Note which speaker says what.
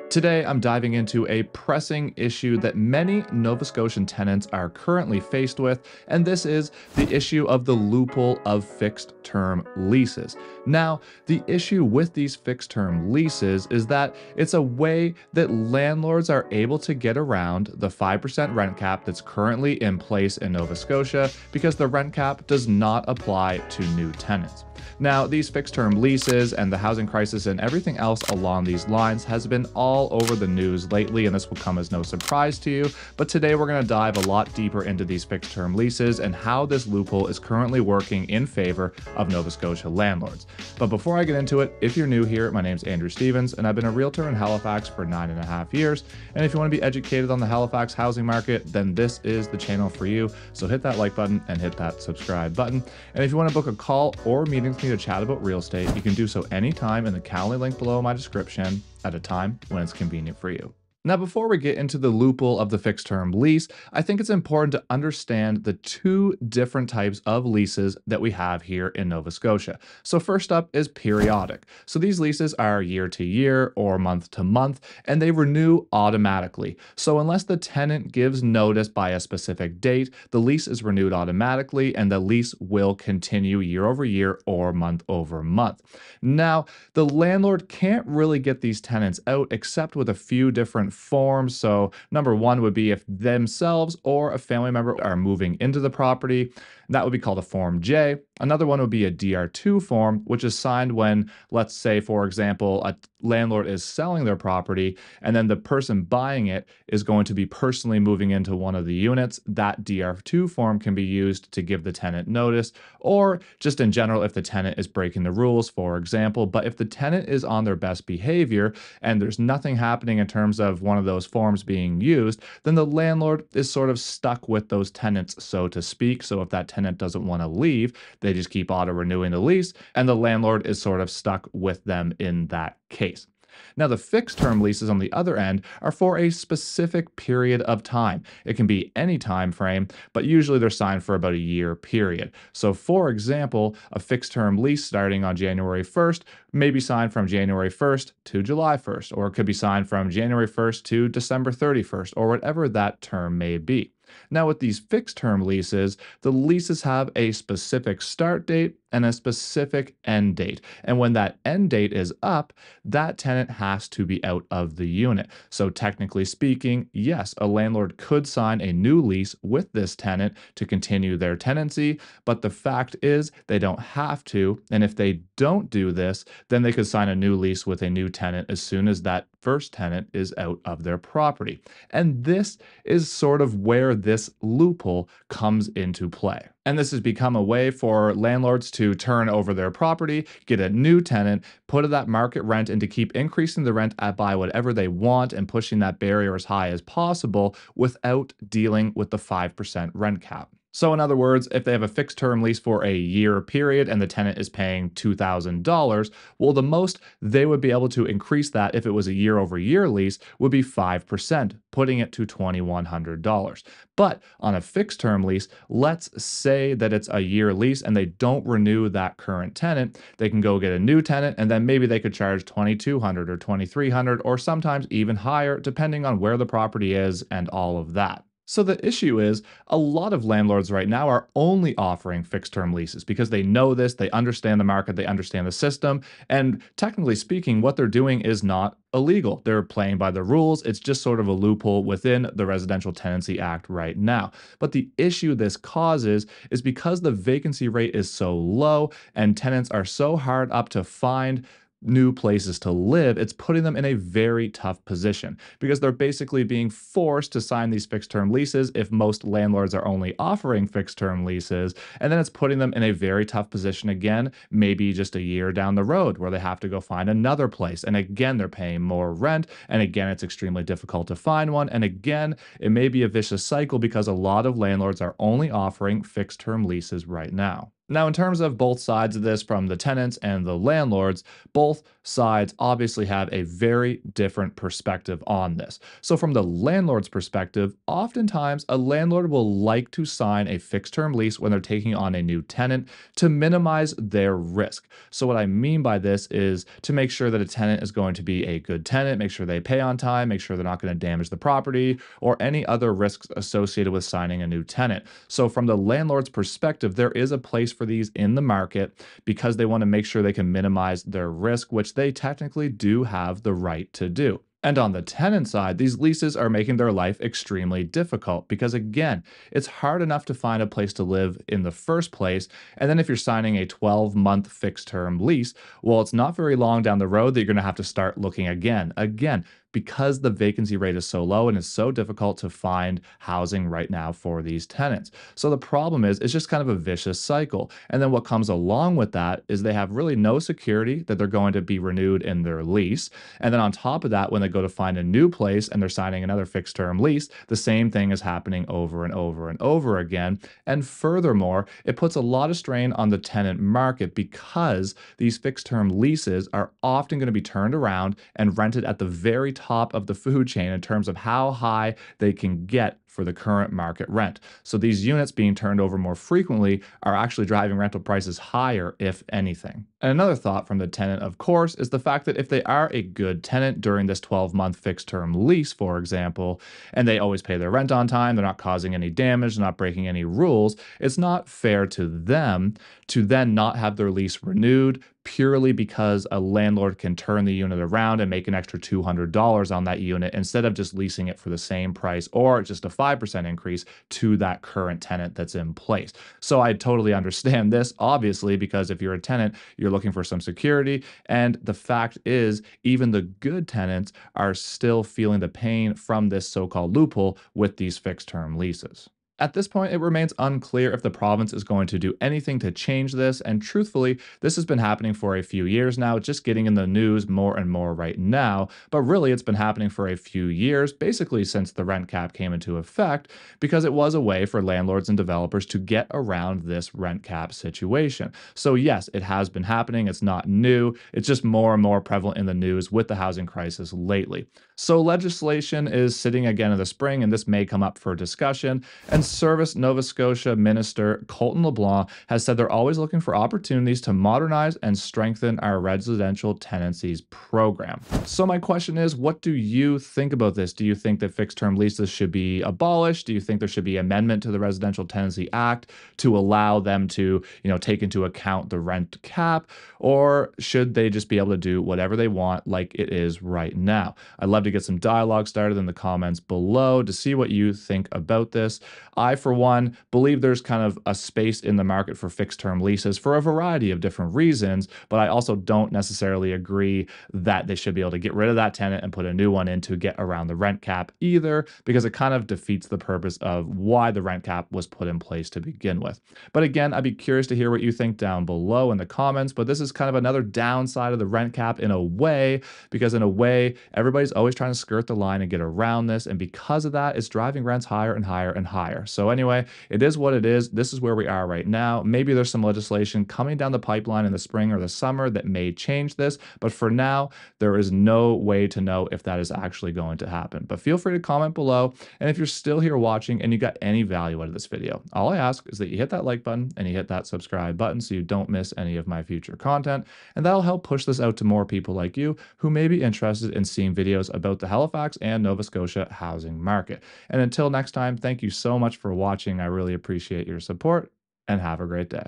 Speaker 1: Today, I'm diving into a pressing issue that many Nova Scotian tenants are currently faced with, and this is the issue of the loophole of fixed-term leases. Now, the issue with these fixed-term leases is that it's a way that landlords are able to get around the 5% rent cap that's currently in place in Nova Scotia because the rent cap does not apply to new tenants. Now, these fixed-term leases and the housing crisis and everything else along these lines has been all over the news lately, and this will come as no surprise to you. But today we're going to dive a lot deeper into these fixed-term leases and how this loophole is currently working in favor of Nova Scotia landlords. But before I get into it, if you're new here, my name's Andrew Stevens, and I've been a realtor in Halifax for 9.5 years. And if you want to be educated on the Halifax housing market, then this is the channel for you. So hit that like button and hit that subscribe button. And if you want to book a call or meeting with me to chat about real estate, you can do so anytime in the Calendly link below my description at a time when it's convenient for you. Now, before we get into the loophole of the fixed-term lease, I think it's important to understand the two different types of leases that we have here in Nova Scotia. So first up is periodic. So these leases are year to year or month to month, and they renew automatically. So unless the tenant gives notice by a specific date, the lease is renewed automatically, and the lease will continue year over year or month over month. Now, the landlord can't really get these tenants out except with a few different forms. So number one would be if themselves or a family member are moving into the property. That would be called a Form J. Another one would be a DR2 form, which is signed when, let's say, for example, a landlord is selling their property and then the person buying it is going to be personally moving into one of the units. That DR2 form can be used to give the tenant notice, or just in general if the tenant is breaking the rules, for example. But if the tenant is on their best behavior and there's nothing happening in terms of one of those forms being used, then the landlord is sort of stuck with those tenants, so to speak. So if that tenant doesn't want to leave, they just keep auto renewing the lease, and the landlord is sort of stuck with them in that case. Now, the fixed term leases on the other end are for a specific period of time. It can be any time frame, but usually they're signed for about a year period. So for example, a fixed term lease starting on January 1st may be signed from January 1st to July 1st, or it could be signed from January 1st to December 31st, or whatever that term may be. Now, with these fixed term leases, the leases have a specific start date and a specific end date. And when that end date is up, that tenant has to be out of the unit. So technically speaking, yes, a landlord could sign a new lease with this tenant to continue their tenancy, but the fact is they don't have to. And if they don't do this, then they could sign a new lease with a new tenant as soon as that first tenant is out of their property. And this is sort of where this loophole comes into play. And this has become a way for landlords to turn over their property, get a new tenant, put it at market rent, and to keep increasing the rent by whatever they want and pushing that barrier as high as possible without dealing with the 5% rent cap. So in other words, if they have a fixed term lease for a year period and the tenant is paying $2,000, well, the most they would be able to increase that if it was a year over year lease would be 5%, putting it to $2,100. But on a fixed term lease, let's say that it's a year lease and they don't renew that current tenant, they can go get a new tenant and then maybe they could charge $2,200 or $2,300 or sometimes even higher, depending on where the property is and all of that. So the issue is a lot of landlords right now are only offering fixed term leases because they know this, they understand the market, they understand the system, and technically speaking, what they're doing is not illegal. They're playing by the rules. It's just sort of a loophole within the Residential Tenancy Act right now. But the issue this causes is because the vacancy rate is so low and tenants are so hard up to find new places to live, it's putting them in a very tough position because they're basically being forced to sign these fixed term leases if most landlords are only offering fixed term leases. And then it's putting them in a very tough position again, maybe just a year down the road where they have to go find another place. And again, they're paying more rent. And again, it's extremely difficult to find one. And again, it may be a vicious cycle because a lot of landlords are only offering fixed term leases right now. Now, in terms of both sides of this, from the tenants and the landlords, both sides obviously have a very different perspective on this. So, from the landlord's perspective, oftentimes a landlord will like to sign a fixed term lease when they're taking on a new tenant to minimize their risk. So, what I mean by this is to make sure that a tenant is going to be a good tenant, make sure they pay on time, make sure they're not going to damage the property or any other risks associated with signing a new tenant. So, from the landlord's perspective, there is a place for these in the market because they want to make sure they can minimize their risk, which they technically do have the right to do. And on the tenant side, these leases are making their life extremely difficult because, again, it's hard enough to find a place to live in the first place. And then if you're signing a 12-month fixed term lease, well, it's not very long down the road that you're going to have to start looking again. Because the vacancy rate is so low and it's so difficult to find housing right now for these tenants. So the problem is it's just kind of a vicious cycle. And then what comes along with that is they have really no security that they're going to be renewed in their lease. And then on top of that, when they go to find a new place and they're signing another fixed term lease, the same thing is happening over and over and over again. And furthermore, it puts a lot of strain on the tenant market because these fixed term leases are often going to be turned around and rented at the very top of the food chain in terms of how high they can get for the current market rent. So these units being turned over more frequently are actually driving rental prices higher, if anything. And another thought from the tenant, of course, is the fact that if they are a good tenant during this 12-month fixed term lease, for example, and they always pay their rent on time, they're not causing any damage, they're not breaking any rules, it's not fair to them to then not have their lease renewed purely because a landlord can turn the unit around and make an extra $200 on that unit instead of just leasing it for the same price or just a 5% increase to that current tenant that's in place. So I totally understand this, obviously, because if you're a tenant, you're looking for some security. And the fact is, even the good tenants are still feeling the pain from this so-called loophole with these fixed term leases. At this point, it remains unclear if the province is going to do anything to change this, and truthfully, this has been happening for a few years now, just getting in the news more and more right now, but really it's been happening for a few years, basically since the rent cap came into effect, because it was a way for landlords and developers to get around this rent cap situation. So yes, it has been happening, it's not new, it's just more and more prevalent in the news with the housing crisis lately. So legislation is sitting again in the spring, and this may come up for discussion, and Service Nova Scotia Minister Colton LeBlanc has said they're always looking for opportunities to modernize and strengthen our residential tenancies program. So my question is, what do you think about this? Do you think that fixed term leases should be abolished? Do you think there should be amendment to the Residential Tenancy Act to allow them to, take into account the rent cap? Or should they just be able to do whatever they want like it is right now? I'd love to get some dialogue started in the comments below to see what you think about this. I, for one, believe there's kind of a space in the market for fixed term leases for a variety of different reasons, but I also don't necessarily agree that they should be able to get rid of that tenant and put a new one in to get around the rent cap either, because it kind of defeats the purpose of why the rent cap was put in place to begin with. But again, I'd be curious to hear what you think down below in the comments, but this is kind of another downside of the rent cap in a way, because in a way, everybody's always trying to skirt the line and get around this, and because of that, it's driving rents higher and higher and higher. So anyway, it is what it is. This is where we are right now. Maybe there's some legislation coming down the pipeline in the spring or the summer that may change this, but for now, there is no way to know if that is actually going to happen. But feel free to comment below, and if you're still here watching and you got any value out of this video, all I ask is that you hit that like button and you hit that subscribe button so you don't miss any of my future content, and that'll help push this out to more people like you who may be interested in seeing videos about the Halifax and Nova Scotia housing market. And until next time, thank you so much for watching. I really appreciate your support, and have a great day.